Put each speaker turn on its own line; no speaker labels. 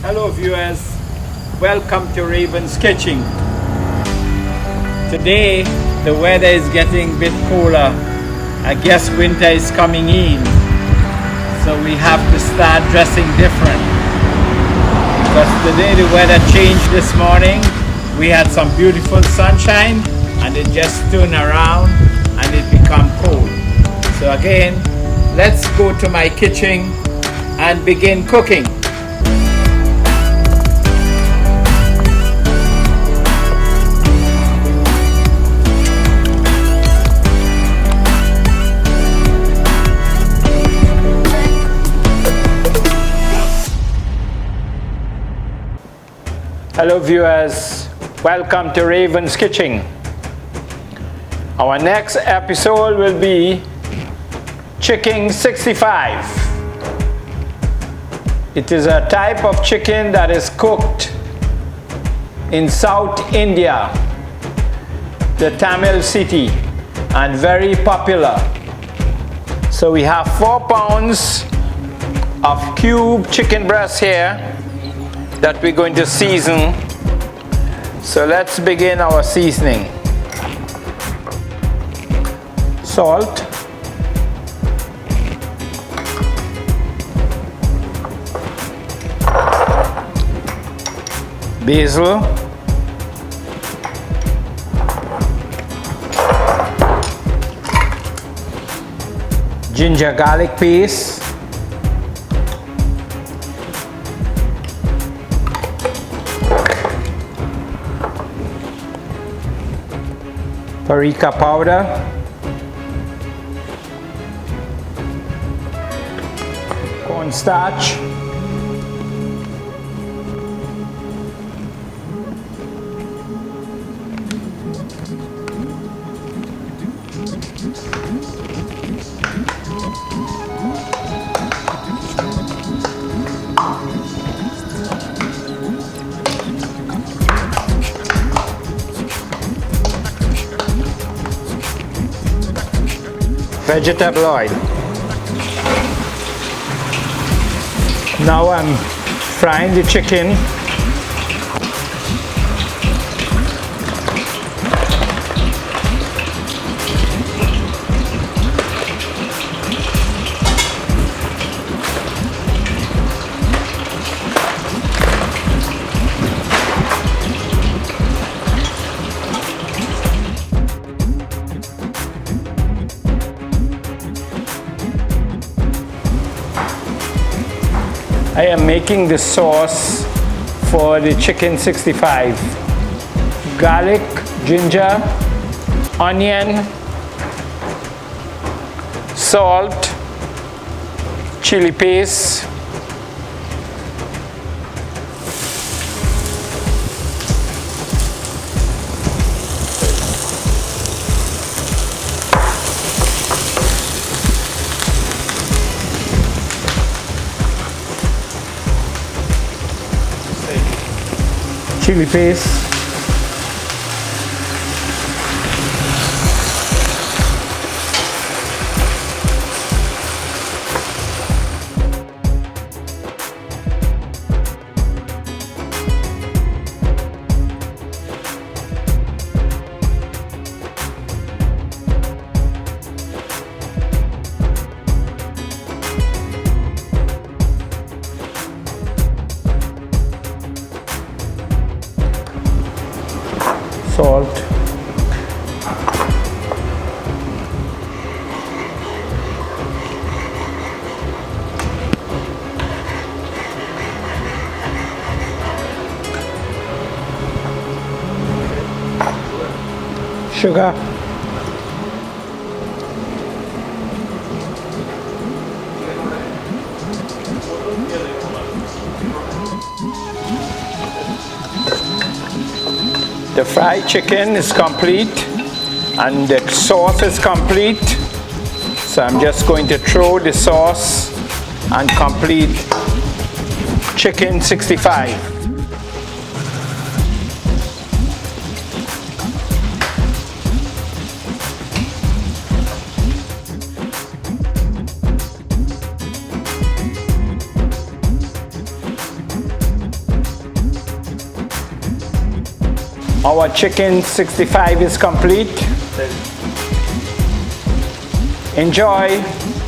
Hello viewers, welcome to Raven's Kitchen. Today the weather is getting a bit cooler. I guess winter is coming in, so we have to start dressing different. Because today the weather changed this morning. We had some beautiful sunshine and it just turned around and it became cold. So again, let's go to my kitchen and begin cooking. Hello viewers, welcome to Raven's Kitchen. Our next episode will be Chicken 65. It is a type of chicken that is cooked in South India, the Tamil city, and very popular. So we have 4 pounds of cube chicken breast here that we're going to season. So let's begin our seasoning. Salt, basil, ginger garlic paste, paprika powder, cornstarch, vegetable oil. Now I'm frying the chicken. I am making the sauce for the chicken 65. Garlic, ginger, onion, salt, chili paste, chili paste, salt, sugar, the fried chicken is complete and the sauce is complete. So I'm just going to throw the sauce and complete chicken 65. Our chicken 65 is complete. Enjoy.